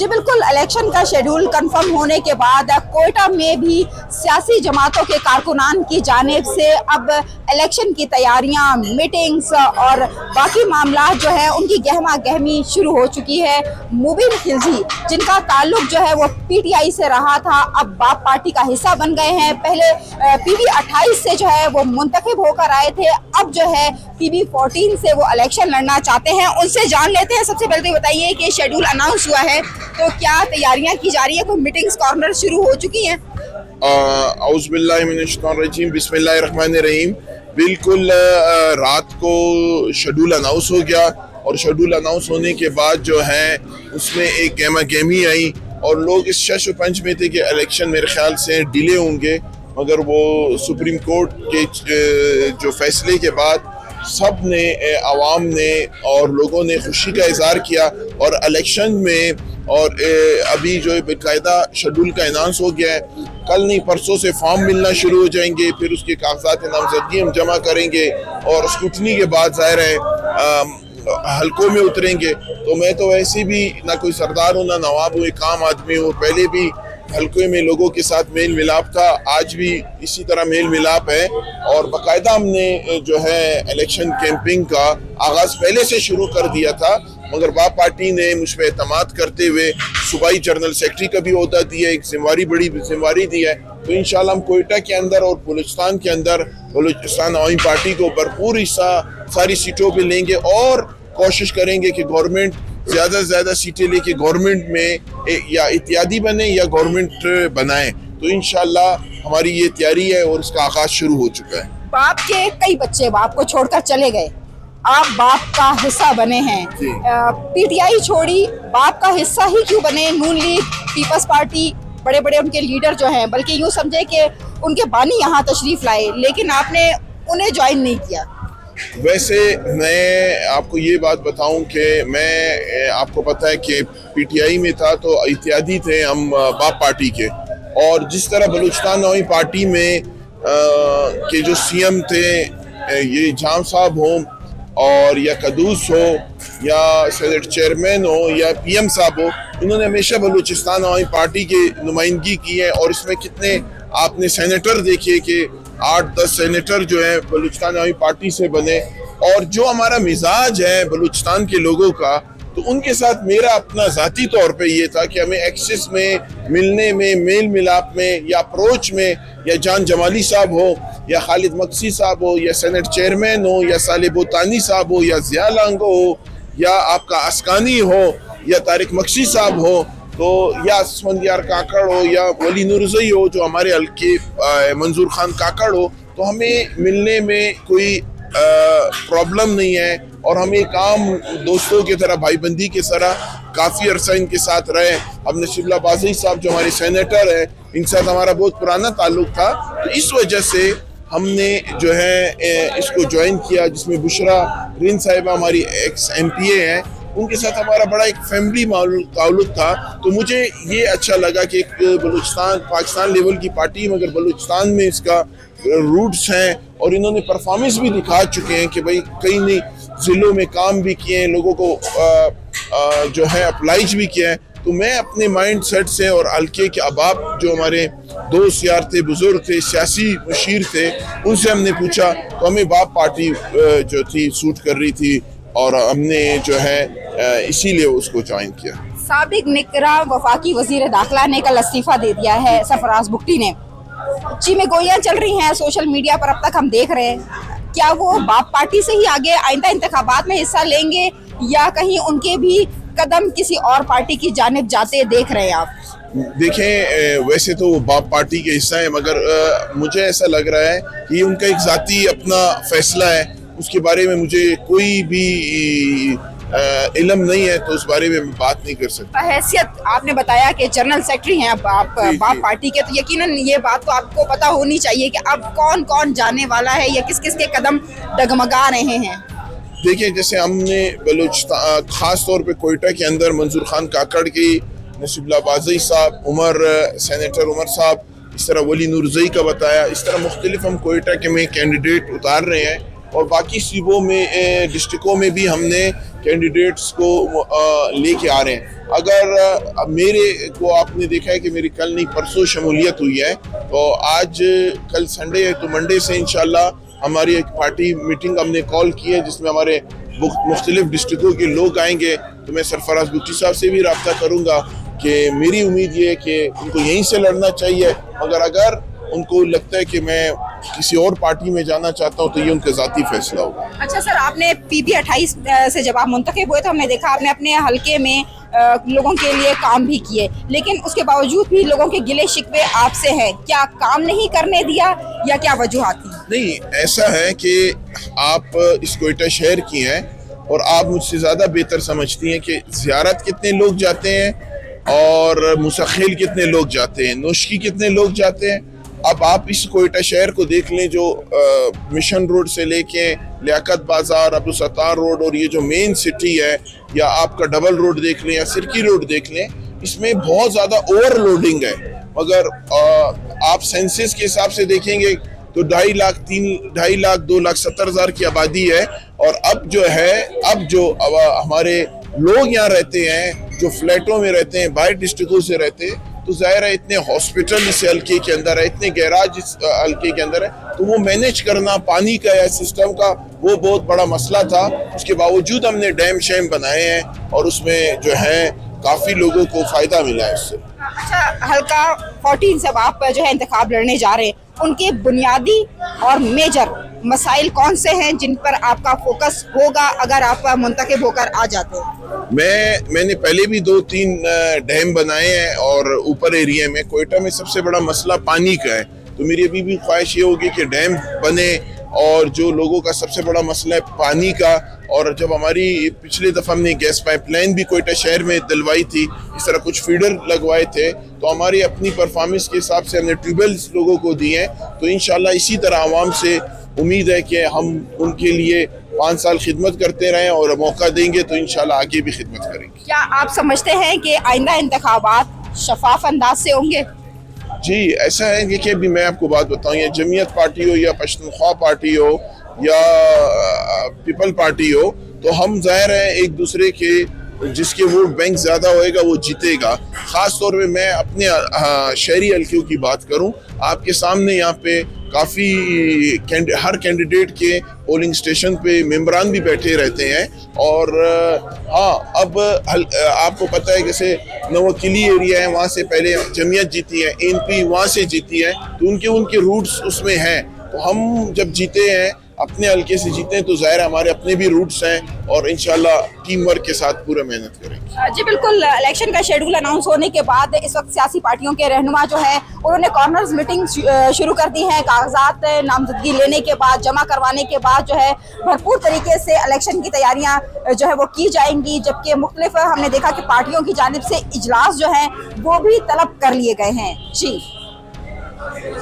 जी बिल्कुल, इलेक्शन का schedule confirm होने के बाद कोयटा में भी सियासी जमातों के कारकुनान की जानिब से अब इलेक्शन की तैयारियां, मीटिंग्स और बाकी मामला जो है उनकी गहमा गहमी शुरू हो चुकी है। मुबीन खिलजी जिनका ताल्लुक जो है वो पीटीआई से रहा था, अब बाप पार्टी का हिस्सा बन गए हैं। पहले पीवी 28 से जो है वो मुंतखब होकर आए थे, अब जो है पीवी 14 से वो इलेक्शन लड़ना चाहते हैं। उनसे जान लेते हैं। सबसे पहले तो बताइए कि शेड्यूल अनाउंस हुआ है तो क्या तैयारियां की जा रही है, कोई मीटिंग्स कॉर्नर शुरू हो चुकी हैं? औज़ुबिल्लाहिमिनश्शैतानिर्रजीम, बिस्मिल्लाहिर्रहमानिर्रहीम। बिल्कुल, रात को शेड्यूल अनाउंस हो गया और शेड्यूल अनाउंस होने के बाद जो है उसमें एक गहमा गहमी आई और लोग इस शश व पंच में थे कि इलेक्शन मेरे ख्याल से डिले होंगे, मगर वो सुप्रीम कोर्ट के जो फैसले के बाद सब ने, आवाम ने और लोगों ने खुशी का इजहार किया और इलेक्शन में और अभी जो बाकायदा शेड्यूल का अनाउंस हो गया है। कल नहीं परसों से फॉर्म मिलना शुरू हो जाएंगे, फिर उसके कागजात नामजदगी हम जमा करेंगे और स्क्रूटनी के बाद ज़ाहिर है हलकों में उतरेंगे। तो मैं तो वैसे भी ना कोई सरदार हूँ ना नवाब हूँ, एक आम आदमी हूँ। पहले भी हलकों में लोगों के साथ मेल मिलाप था, आज भी इसी तरह मेल मिलाप है और बाकायदा हमने जो है इलेक्शन कैंपिंग का आगाज़ पहले से शुरू कर दिया था, मगर बाप पार्टी ने मुझ पर एतमाद करते हुए सूबाई जनरल सेक्रेटरी का भी ओहदा दिया, एक बड़ी जिम्मेवारी दी है। तो इंशाल्लाह हम कोयटा के अंदर और बलूचिस्तान के अंदर बलूचिस्तान अवामी पार्टी को भरपूर हिस्सा सारी सीटों पे लेंगे और कोशिश करेंगे कि गवर्नमेंट ज़्यादा से ज़्यादा सीटें लेके गवर्नमेंट में या इत्यादी बने या गवर्नमेंट बनाए। तो इंशाल्लाह हमारी ये तैयारी है और इसका आगाज़ शुरू हो चुका है। बाप के कई बच्चे बाप को छोड़कर चले गए, आप बाप का हिस्सा बने हैं। पीटीआई छोड़ी, बाप का हिस्सा ही क्यों बने? नून लीग, पीपल्स पार्टी, बड़े बड़े उनके लीडर जो हैं, बल्कि यूँ समझे कि उनके बानी यहाँ तशरीफ़ लाए, लेकिन आपने उन्हें ज्वाइन नहीं किया। वैसे मैं आपको ये बात बताऊं कि मैं, आपको पता है कि पीटीआई में था तो इत्यादी थे हम बाप पार्टी के, और जिस तरह बलूचिस्तान अवामी पार्टी में के जो सीएम थे, ये जाम साहब हों और या कदूस हो या सेनेट चेयरमैन हो या पीएम साहब हो, इन्होंने हमेशा बलूचिस्तान अवामी पार्टी की नुमाइंदगी की है। और इसमें कितने आपने सेनेटर देखे कि 8-10 सेनेटर जो है बलूचिस्तान अवामी पार्टी से बने। और जो हमारा मिजाज है बलूचिस्तान के लोगों का, तो उनके साथ मेरा अपना ज़ाती तौर पे ये था कि हमें एक्सेस में, मिलने में, मेल मिलाप में या अप्रोच में, या जान जमाली साहब हो या खालिद मक्सी साहब हो या सेनेट चेयरमैन हो या साले बोतानी साहब हो या ज़िया लांगो हो या आपका अस्कानी हो या तारिक मक्सी साहब हो, तो या असफंदियार काकड़ हो या वली नूरज़ई हो जो हमारे हल्के मंजूर खान काकड़ हो, तो हमें मिलने में कोई प्रॉब्लम नहीं है और हम एक आम दोस्तों की तरह, भाईबंदी की तरह काफ़ी अरसा इनके साथ रहे। अब नशीबुल्लाह बाज़ई साहब जो हमारे सेनेटर हैं, इनके साथ हमारा बहुत पुराना ताल्लुक़ था, तो इस वजह से हमने जो है इसको ज्वाइन किया, जिसमें बुशरा रिन साहिबा हमारी एक्स MPA हैं, उनके साथ हमारा बड़ा एक फैमिली ताल्लुक़ था। तो मुझे ये अच्छा लगा कि एक बलूचिस्तान पाकिस्तान लेवल की पार्टी, मगर बलूचिस्तान में इसका रूट्स हैं और इन्होंने परफॉर्मेंस भी दिखा चुके हैं कि भाई कई नई ज़िलों में काम भी किए हैं, लोगों को जो है अप्लाइज भी किया है। तो मैं अपने माइंड सेट से और हल्के के अहबाब जो हमारे दोस्त यार थे, बुजुर्ग थे, सियासी मशीर थे, उनसे हमने पूछा तो हमें बाप पार्टी जो थी सूट कर रही थी और हमने जो है इसीलिए उसको ज्वाइन किया। साबिक निकरा वफाकी वजीर दाखिला ने कल इस्तीफा दे दिया है सरफराज बुगटी ने। जी में गोलियां चल रही हैं सोशल मीडिया पर, अब तक हम देख रहे हैं, क्या वो बाप पार्टी से ही आगे आइंदा इंतखाबात में हिस्सा लेंगे या कहीं उनके भी कदम किसी और पार्टी की जानिब जाते देख रहे हैं आप? देखें, वैसे तो वो बाप पार्टी के हिस्सा है, मगर मुझे ऐसा लग रहा है कि उनका एक ज़ाती अपना फैसला है, उसके बारे में मुझे कोई भी इल्म नहीं है, तो उस बारे में मैं बात नहीं कर सकता। हैसियत आपने बताया कि जनरल सेक्रेटरी हैं आप बाप पार्टी के, तो यकीनन ये बात तो आपको पता होनी चाहिए कि अब कौन कौन जाने वाला है या किस किस के कदम डगमगा रहे हैं। देखिए, जैसे हमने बलूचिस्तान ख़ास तौर पे कोयटा के अंदर मंजूर खान काकड़ की, नसीबुल्लाह बाज़ई साहब, सेनेटर उमर साहब, इस तरह वली नूरज़ई का बताया, इस तरह मुख्तलिफ हम कोयटा के में कैंडिडेट उतार रहे हैं اور باقی صوبوں میں ڈسٹرکوں میں بھی ہم نے کینڈیڈیٹس کو لے کے آ رہے ہیں. اگر میرے کو آپ نے دیکھا ہے کہ میری کل نہیں پرسوں شمولیت ہوئی ہے, تو آج کل سنڈے ہے تو منڈے سے انشاءاللہ ہماری ایک پارٹی میٹنگ ہم نے کال کی ہے جس میں ہمارے مختلف ڈسٹرکوں کے لوگ آئیں گے. تو میں سرفراز بھٹی صاحب سے بھی رابطہ کروں گا کہ میری امید یہ ہے کہ ان کو یہیں سے لڑنا چاہیے, مگر اگر ان کو لگتا ہے کہ میں کسی اور پارٹی میں جانا چاہتا ہوں تو یہ ان کا ذاتی فیصلہ ہوگا. اچھا سر, آپ نے PB 28 سے جب آپ منتخب ہوئے تو ہم نے دیکھا آپ نے اپنے حلقے میں لوگوں کے لیے کام بھی کیے, لیکن اس کے باوجود بھی لوگوں کے گلے شکوے آپ سے ہیں. کیا کام نہیں کرنے دیا یا کیا وجوہات تھی؟ نہیں, ایسا ہے کہ آپ اس کوئٹہ شہر کی ہیں اور آپ مجھ سے زیادہ بہتر سمجھتی ہیں کہ زیارت کتنے لوگ جاتے ہیں اور مسخیل کتنے لوگ جاتے ہیں, نوشکی کتنے لوگ جاتے ہیں. اب آپ اس کوئٹہ شہر کو دیکھ لیں جو مشن روڈ سے لے کے لیاقت بازار, عبدالستار روڈ اور یہ جو مین سٹی ہے, یا آپ کا ڈبل روڈ دیکھ لیں یا سرکی روڈ دیکھ لیں, اس میں بہت زیادہ اوور لوڈنگ ہے. مگر آپ سینسس کے حساب سے دیکھیں گے تو 2.5 لاکھ 2,70,000 کی آبادی ہے. اور اب جو ہمارے لوگ یہاں رہتے ہیں جو فلیٹوں میں رہتے ہیں, باہر ڈسٹرکوں سے رہتے ہیں, تو ظاہر ہے اتنے ہاسپٹل اس حلقے کے اندر ہے, اتنے گیراج اس حلقے کے اندر ہے, تو وہ مینیج کرنا پانی کا یا سسٹم کا وہ بہت بڑا مسئلہ تھا. اس کے باوجود ہم نے ڈیم شیم بنائے ہیں اور اس میں جو ہے کافی لوگوں کو فائدہ ملا ہے اس سے. اچھا, حلقہ 14 سے آپ جو ہے انتخاب لڑنے جا رہے ہیں, ان کے بنیادی اور میجر مسائل کون سے ہیں جن پر آپ کا فوکس ہوگا اگر آپ منتخب ہو کر آ جاتے ہیں؟ میں نے پہلے بھی 2-3 ڈیم بنائے ہیں اور اوپر ایریا میں. کوئٹہ میں سب سے بڑا مسئلہ پانی کا ہے, تو میری ابھی بھی خواہش یہ ہوگی کہ ڈیم بنے, اور جو لوگوں کا سب سے بڑا مسئلہ ہے پانی کا. اور جب ہماری پچھلے دفعہ ہم نے گیس پائپ لائن بھی کوئٹہ شہر میں دلوائی تھی, اس طرح کچھ فیڈر لگوائے تھے, تو ہماری اپنی پرفارمنس کے حساب سے ہم نے ٹیوبویلز لوگوں کو دیے ہیں. تو انشاءاللہ اسی طرح عوام سے امید ہے کہ ہم ان کے لیے 5 سال خدمت کرتے رہیں اور موقع دیں گے تو انشاءاللہ آگے بھی خدمت کریں گے. کیا آپ سمجھتے ہیں کہ آئندہ انتخابات شفاف انداز سے ہوں گے؟ جی ایسا ہے کہ ابھی میں آپ کو بات بتاؤں, یا جمعیت پارٹی ہو یا پشتونخوا پارٹی ہو یا پیپل پارٹی ہو, تو ہم ظاہر ہے ایک دوسرے کے جس کے ووٹ بینک زیادہ ہوئے گا وہ جیتے گا. خاص طور پہ میں اپنے شہری حلقوں کی بات کروں, آپ کے سامنے یہاں پہ کافی ہر کینڈیڈیٹ کے پولنگ سٹیشن پہ ممبران بھی بیٹھے رہتے ہیں. اور ہاں, اب آپ کو پتہ ہے جیسے نوکلی ایریا ہے, وہاں سے پہلے جمعیت جیتی ہے, NP وہاں سے جیتی ہے, تو ان کے روٹس اس میں ہیں. تو ہم جب جیتے ہیں اپنے حلقے سے جیتے ہیں تو ظاہر ہمارے اپنے بھی روٹس ہیں, اور انشاءاللہ ٹیم ورک کے ساتھ پورا محنت کریں گے. جی بالکل, الیکشن کا شیڈول اناؤنس ہونے کے بعد اس وقت سیاسی پارٹیوں کے رہنما جو ہیں انہوں نے کارنرز میٹنگ شروع کر دی ہیں. کاغذات نامزدگی لینے کے بعد, جمع کروانے کے بعد جو ہے بھرپور طریقے سے الیکشن کی تیاریاں جو ہے وہ کی جائیں گی, جبکہ مختلف ہم نے دیکھا کہ پارٹیوں کی جانب سے اجلاس جو ہیں وہ بھی طلب کر لیے گئے ہیں. جی